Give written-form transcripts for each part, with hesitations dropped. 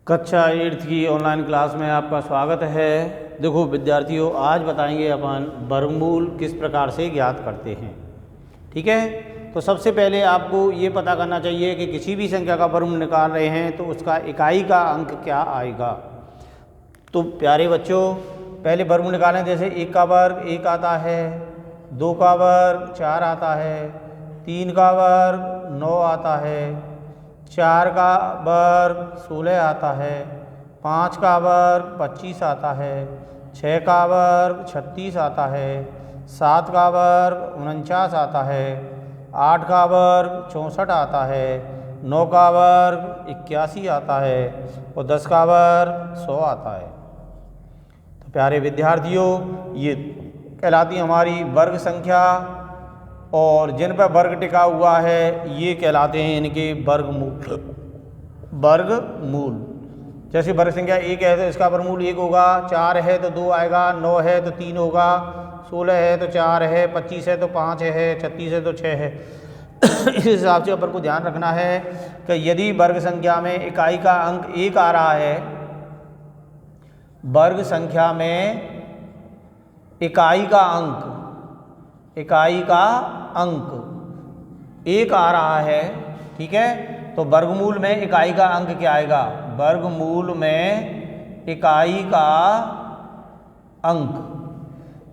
कक्षा 8 की online class में आपका स्वागत है। देखो विद्यार्थियों, आज बताएंगे अपन वर्गमूल किस प्रकार से ज्ञात करते हैं। ठीक है, तो सबसे पहले आपको ये पता करना चाहिए कि किसी भी संख्या का वर्गमूल निकाल रहे हैं तो उसका इकाई का अंक क्या आएगा। तो प्यारे बच्चों, पहले वर्गमूल निकालें। जैसे 1 का वर्ग 1 आता है, 2 का वर्ग 4 आता है, 3 का वर्ग 9 आता है, 4 का वर्ग 16 आता है, 5 का वर्ग 25 आता है, 6 का वर्ग 36 आता है, 7 का वर्ग 49 आता है, 8 का वर्ग 64 आता है, 9 का वर्ग 81 आता है और 10 का वर्ग 100 आता है। तो प्यारे विद्यार्थियों, ये कहलाती हमारी वर्ग संख्या और जिन पर वर्ग टिका हुआ है ये कहलाते हैं इनके वर्गमूल। वर्गमूल जैसे वर्ग संख्या 1 है तो इसका वर्गमूल 1 होगा, 4 है तो 2 आएगा, 9 है तो 3 होगा, 16 है तो 4 है, 25 है तो 5 है, 36 है तो 6 है। इस हिसाब से अपन को ध्यान रखना है कि यदि वर्ग संख्या में इकाई का अंक 1 आ रहा है, वर्ग संख्या में इकाई का अंक 1 आ रहा है, ठीक है, तो वर्गमूल में इकाई का अंक क्या आएगा? वर्गमूल में इकाई का अंक।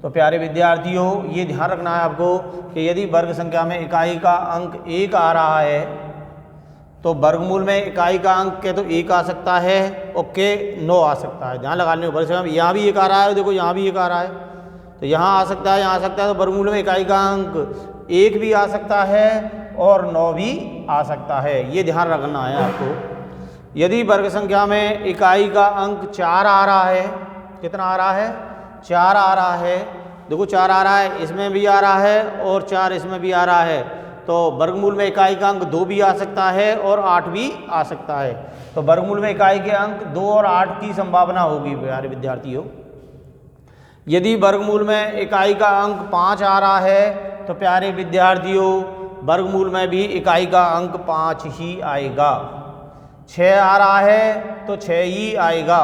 तो प्यारे विद्यार्थियों, ये ध्यान रखना है आपको कि यदि वर्ग संख्या में इकाई का अंक 1 आ रहा है तो वर्गमूल में इकाई का अंक के तो 1 आ सकता है और के 9 आ सकता है। ध्यान लगा लें, वर्ग संख्या में यहाँ भी 1 आ रहा है, देखो यहाँ भी 1 आ रहा है, तो यहाँ आ सकता है, यहाँ आ सकता है। तो वर्गमूल में इकाई का अंक 1 भी आ सकता है और 9 भी आ सकता है, ये ध्यान रखना है आपको। यदि वर्ग संख्या में इकाई का अंक 4 आ रहा है, कितना आ रहा है? 4 आ रहा है, देखो 4 आ रहा है, इसमें भी आ रहा है और 4 इसमें भी आ रहा है, तो वर्गमूल में इकाई का अंक 2 भी आ सकता है और 8 भी आ सकता है। तो वर्गमूल में इकाई के अंक 2 और 8 की संभावना होगी प्यारे विद्यार्थियों। यदि वर्गमूल में इकाई का अंक 5 आ रहा है तो प्यारे विद्यार्थियों वर्गमूल में भी इकाई का अंक 5 ही आएगा। 6 आ रहा है तो 6 ही आएगा,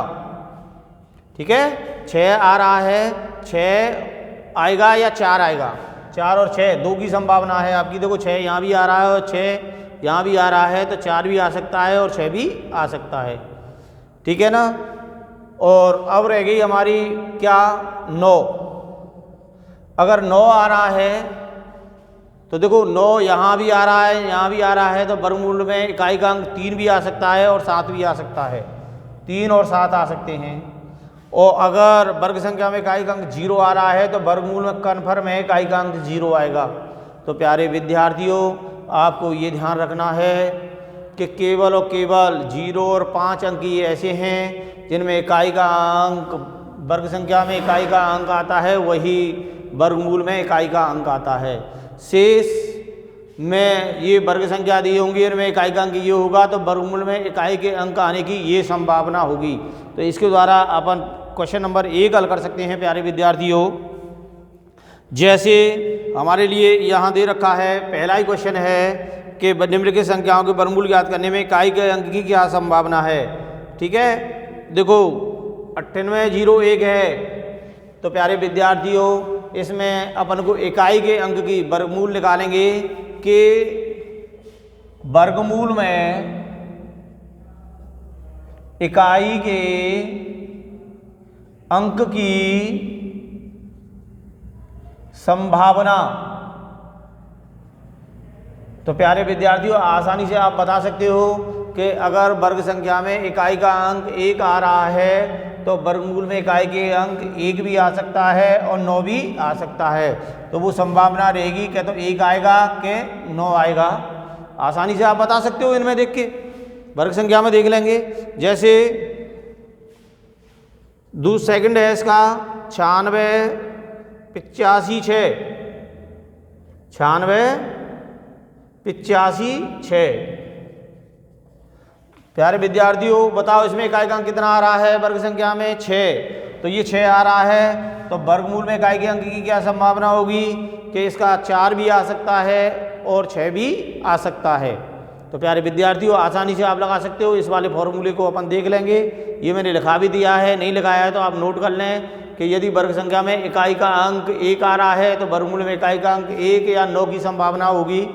ठीक है। 6 आ रहा है, 6 आएगा या 4 आएगा? 4 और 6 2 की संभावना है आपकी। देखो 6 यहाँ भी आ रहा है और 6 यहाँ भी आ रहा है, तो 4 भी आ सकता है और 6 भी आ सकता है, ठीक है ना। और अब रह गई हमारी क्या? 9। अगर 9 आ रहा है तो देखो 9 यहाँ भी आ रहा है, यहाँ भी आ रहा है, तो वर्गमूल में इकाई का अंक 3 भी आ सकता है और 7 भी आ सकता है। 3 और 7 आ सकते हैं। और अगर वर्ग संख्या में इकाई का अंक 0 आ रहा है तो वर्गमूल में कन्फर्म है इकाई का अंक 0 आएगा। तो प्यारे विद्यार्थियों, आपको ये ध्यान रखना है कि केवल और केवल 0 और 5 अंक ही ऐसे हैं जिनमें इकाई का अंक, वर्ग संख्या में इकाई का अंक आता है, वही वर्गमूल में इकाई का अंक आता है। शेष में ये वर्ग संख्या दी होंगी, इनमें इकाई का अंक ये होगा, तो वर्गमूल में इकाई के अंक आने की ये संभावना होगी। तो इसके द्वारा अपन क्वेश्चन नंबर 1 हल कर सकते हैं प्यारे विद्यार्थियों। जैसे हमारे लिए यहाँ दे रखा है, पहला ही क्वेश्चन है कि निम्नलिखित संख्याओं के वर्गमूल ज्ञात करने में इकाई के अंक की क्या संभावना है, ठीक है। देखो 9801 है, तो प्यारे विद्यार्थियों इसमें अपन को इकाई के अंक की वर्गमूल निकालेंगे कि वर्गमूल में इकाई के अंक की संभावना। तो प्यारे विद्यार्थियों, आसानी से आप बता सकते हो कि अगर वर्ग संख्या में इकाई का अंक 1 आ रहा है तो वर्गमूल में इकाई के अंक 1 भी आ सकता है और 9 भी आ सकता है। तो वो संभावना रहेगी कि तो 1 आएगा कि 9 आएगा। आसानी से आप बता सकते हो, इनमें देख के वर्ग संख्या में देख लेंगे। जैसे सेकंड है इसका 96 85 6, 96 85 6। प्यारे विद्यार्थियों बताओ, इसमें इकाई का अंक कितना आ रहा है? वर्ग संख्या में 6, तो ये 6 आ रहा है, तो वर्गमूल में इकाई के अंक की क्या संभावना होगी कि इसका 4 भी आ सकता है और 6 भी आ सकता है। तो प्यारे विद्यार्थियों आसानी से आप लगा सकते हो। इस वाले फॉर्मूले को अपन देख लेंगे, ये मैंने लिखा भी दिया है, नहीं लिखाया है तो आप नोट कर लें कि यदि वर्ग संख्या में इकाई का अंक 1 आ रहा है तो वर्गमूल में इकाई का अंक 1 या 9 की संभावना होगी।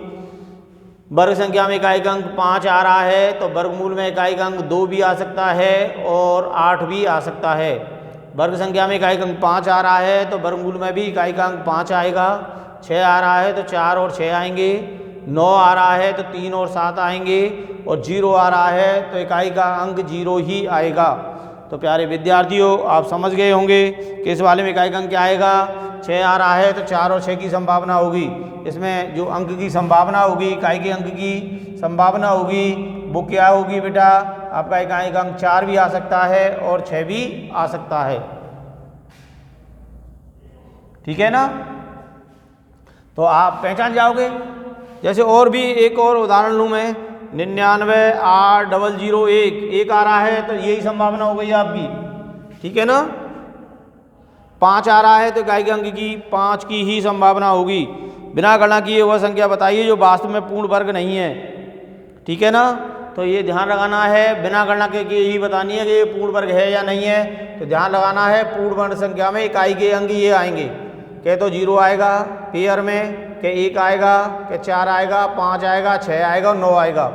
वर्ग संख्या में इकाई का अंक 5 आ रहा है तो वर्गमूल में इकाई का अंक 2 भी आ सकता है और 8 भी आ सकता है। वर्ग संख्या में इकाई का अंक 5 आ रहा है तो वर्गमूल में भी इकाई का अंक 5 आएगा। 6 आ रहा है तो 4 और 6 आएंगे। 9 आ रहा है तो 3 और 7 आएंगे और 0 आ रहा है तो इकाई का अंक 0 ही आएगा। तो प्यारे विद्यार्थियों आप समझ गए होंगे कि इस वाले में इकाई का अंक क्या आएगा। 6 आ रहा है तो 4 और 6 की संभावना होगी। इसमें जो अंक की संभावना होगी, इकाई के अंक की संभावना होगी, वो क्या होगी बेटा, आपका इकाई का अंक 4 भी आ सकता है और 6 भी आ सकता है। ठीक है ना, तो आप पहचान जाओगे। जैसे और भी एक और उदाहरण लूँ मैं, 998001 1 आ रहा है तो यही संभावना हो गई आपकी। ठीक है ना, 5 आ रहा है तो इकाई के अंक की 5 की ही संभावना होगी। बिना गणना किए वह संख्या बताइए जो वास्तव में पूर्ण वर्ग नहीं है। ठीक है ना, तो ये ध्यान लगाना है, बिना गणना के यही बतानी है कि ये पूर्ण वर्ग है या नहीं है। तो ध्यान लगाना है पूर्ण वर्ग संख्या में इकाई के अंक ये आएंगे, क्या तो 0 आएगा पेयर में, के 1 आएगा, के 4 आएगा, 5 आएगा, 6 आएगा और 9 आएगा।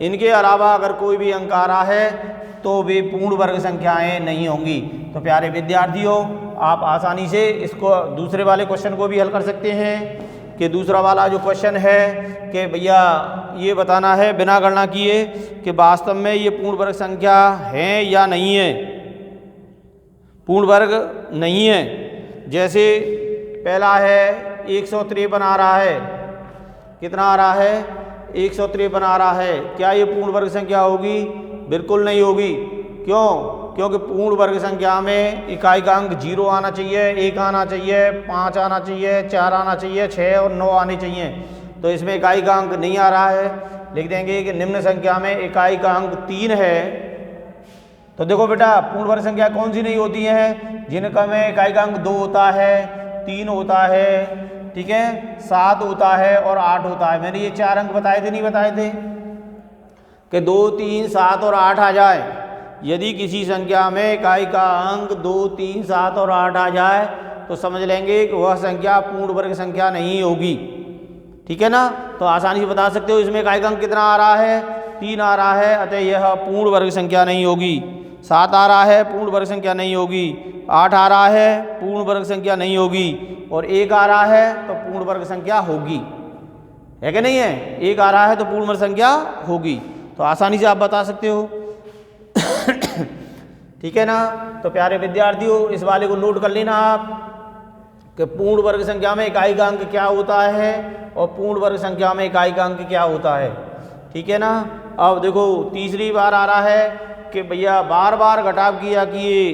इनके अलावा अगर कोई भी अंक आ रहा है तो वे पूर्ण वर्ग संख्याएं नहीं होंगी। तो प्यारे विद्यार्थियों आप आसानी से इसको दूसरे वाले क्वेश्चन को भी हल कर सकते हैं कि दूसरा वाला जो क्वेश्चन है कि भैया ये बताना है बिना गणना किए कि वास्तव में ये पूर्ण वर्ग संख्या है या नहीं है, पूर्ण वर्ग नहीं है। जैसे पहला है 153 आ रहा है, कितना आ रहा है 153 आ रहा है, क्या ये पूर्ण वर्ग संख्या होगी? बिल्कुल नहीं होगी। क्यों? क्योंकि पूर्ण वर्ग संख्या में इकाई का अंक 0 आना चाहिए, 1 आना चाहिए, 5 आना चाहिए, 4 आना चाहिए, 6 और 9 आने चाहिए। तो इसमें इकाई का अंक नहीं आ रहा है। लिख देंगे कि निम्न संख्या में इकाई का अंक 3 है। तो देखो बेटा पूर्ण वर्ग संख्या कौन सी नहीं होती है? जिनका में इकाई का अंक 2 होता है, 3 होता है, ठीक है, 7 होता है और 8 होता है। मैंने ये 4 अंक बताए थे नहीं बताए थे कि 2, 3, 7 और 8 आ जाए। यदि किसी संख्या में इकाई का अंक 2, 3, 7 और 8 आ जाए तो समझ लेंगे कि वह संख्या पूर्ण वर्ग संख्या नहीं होगी। ठीक है ना, तो आसानी से बता सकते हो इसमें इकाई का अंक कितना आ रहा है, 3 आ रहा है, अतः यह पूर्ण वर्ग संख्या नहीं होगी। 7 आ रहा है, पूर्ण वर्ग संख्या नहीं होगी। 8 आ रहा है, पूर्ण वर्ग संख्या नहीं होगी। और 1 आ रहा है तो पूर्ण वर्ग संख्या होगी, है कि नहीं है? 1 आ रहा है तो पूर्ण वर्ग संख्या होगी। तो आसानी से आप बता सकते हो। ठीक है ना, तो प्यारे विद्यार्थियों इस वाले को नोट कर लेना आप कि पूर्ण वर्ग संख्या में इकाई का अंक क्या होता है और पूर्ण वर्ग संख्या में इकाई का अंक क्या होता है। ठीक है ना, अब देखो तीसरी बार आ रहा है कि भैया बार बार घटाव किया किए,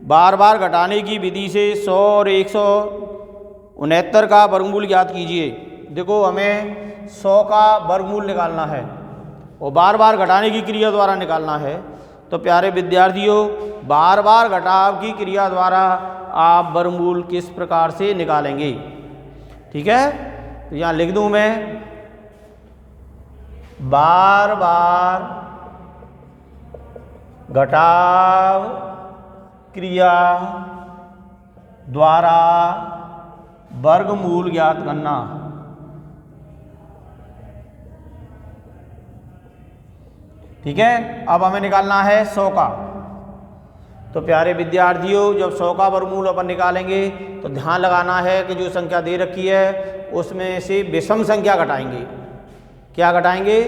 बार बार घटाने की विधि से 100 और 169 का वर्गमूल ज्ञात कीजिए। देखो हमें 100 का वर्गमूल निकालना है और बार बार घटाने की क्रिया द्वारा निकालना है। तो प्यारे विद्यार्थियों बार बार घटाव की क्रिया द्वारा आप वर्गमूल किस प्रकार से निकालेंगे? ठीक है, तो यहाँ लिख दूं मैं, बार बार घटाव क्रिया द्वारा वर्गमूल ज्ञात करना। ठीक है, अब हमें निकालना है 100 का। तो प्यारे विद्यार्थियों जब 100 का वर्गमूल अपन निकालेंगे तो ध्यान लगाना है कि जो संख्या दे रखी है उसमें से विषम संख्या घटाएंगे। क्या घटाएंगे?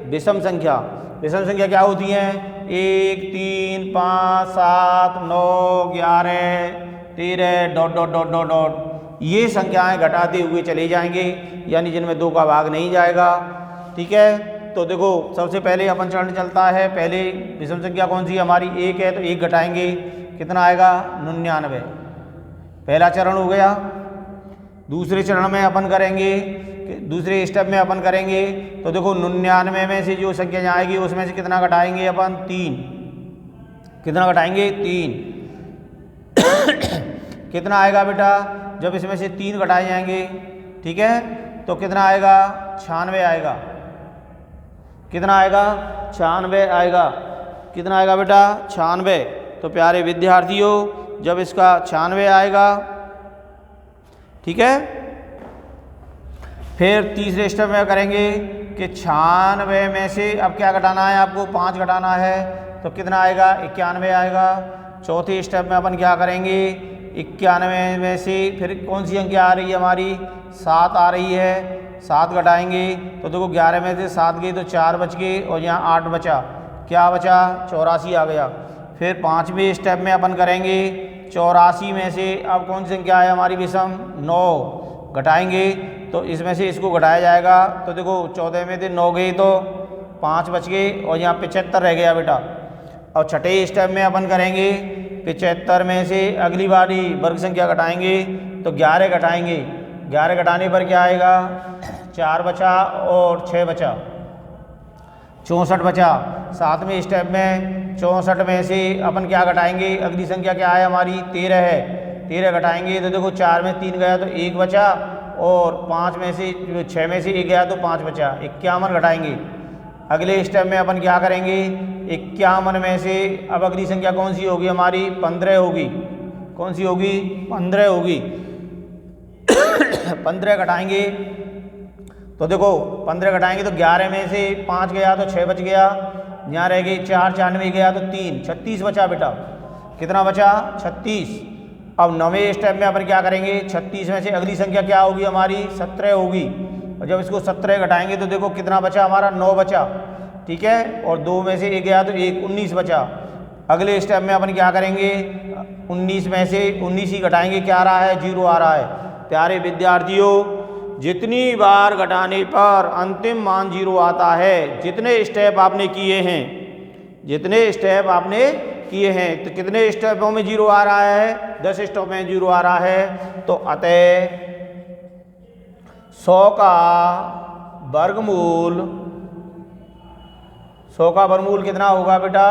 विषम संख्या। विषम संख्या क्या होती है? 1, 3, 5, 7, 9, 11, 13 dot dot dot dot dot, ये संख्याएं घटाते हुए चले जाएंगे, यानी जिनमें 2 का भाग नहीं जाएगा। ठीक है, तो देखो सबसे पहले अपन चरण चलता है, पहले विषम संख्या कौन सी हमारी 1 है तो 1 घटाएंगे, कितना आएगा 99, पहला चरण हो गया। दूसरे चरण में अपन करेंगे, दूसरे स्टेप में अपन करेंगे तो देखो 99 में से जो संख्या आएगी उसमें से कितना घटाएंगे अपन 3, कितना घटाएंगे 3 कितना आएगा बेटा जब इसमें से 3 घटाए जाएंगे? ठीक है, तो कितना आएगा 96 आएगा। कितना आएगा 96 आएगा। कितना आएगा बेटा 96। तो प्यारे विद्यार्थियों जब इसका 96 आएगा, ठीक है, फिर तीसरे स्टेप में करेंगे कि 96 में से अब क्या घटाना है, आपको 5 घटाना है, तो कितना आएगा 91 आएगा। चौथे स्टेप में अपन क्या करेंगे, 91 में से फिर कौन सी संख्या आ रही है हमारी, 7 आ रही है, 7 घटाएंगे तो देखो 11 में से 7 गई तो 4 बच गए और यहाँ 8 बचा, क्या बचा 84 आ गया। फिर पाँचवें स्टेप में अपन करेंगे 84 में से अब कौन सी संख्या है हमारी विषम, 9 घटाएंगे तो इसमें से इसको घटाया जाएगा। तो देखो 14 में से 9 गई तो 5 बच गए और यहाँ 75 रह गया बेटा। और छठे स्टेप में अपन करेंगे 75 में से अगली बारी वर्ग संख्या घटाएंगे तो 11 घटाएंगे, 11 घटाने पर क्या आएगा, 4 बचा और 6 बचा, 64 बचा। सातवें स्टेप में 64 में से अपन क्या घटाएंगे, अगली संख्या क्या है हमारी 13 है, 13 घटाएंगे तो देखो 4 में 3 गया तो 1 बचा और 5 में से 6 में से 1 गया तो 5 बचा, 51 घटाएंगे। अगले स्टेप में अपन क्या करेंगे, 51 में से अब अगली संख्या कौन सी होगी हमारी, 15 होगी। कौन सी होगी, 15 होगी। 15 घटाएंगे तो देखो 15 घटाएंगे तो 11 में से 5 गया तो 6 बच गया, यहाँ रह गई 4, 4 में गया तो 3, 36 बचा बेटा। कितना बचा, 36। अब 9वें स्टेप में अपन क्या करेंगे, 36 में से अगली संख्या क्या होगी हमारी, 17 होगी। और जब इसको 17 घटाएंगे तो देखो कितना बचा हमारा, 9 बचा, ठीक है, और 2 में से 1 गया तो 1, 19 बचा। अगले स्टेप में अपन क्या करेंगे, 19 में से 19 ही घटाएंगे, क्या आ रहा है, 0 आ रहा है। प्यारे विद्यार्थियों जितनी बार घटाने पर अंतिम मान 0 आता है, जितने स्टेप आपने किए हैं, जितने स्टेप आपने किए हैं, तो कितने स्टेपों में 0 आ रहा है, 10 स्टेप में 0 आ रहा है। तो अतः 100 का वर्गमूल, 100 का वर्गमूल कितना होगा बेटा,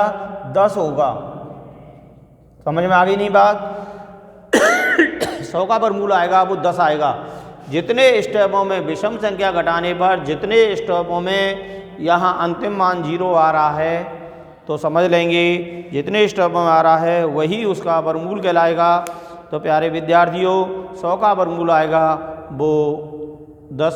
10 होगा। समझ में आ गई नहीं बात। 100 का वर्गमूल आएगा वो 10 आएगा। जितने स्टेपों में विषम संख्या घटाने पर जितने स्टेपों में यहाँ अंतिम मान 0 आ रहा है, तो समझ लेंगे जितने स्टेपों में आ रहा है वही उसका वर्गमूल कहलाएगा। तो प्यारे विद्यार्थियों 100 का वर्गमूल आएगा वो 10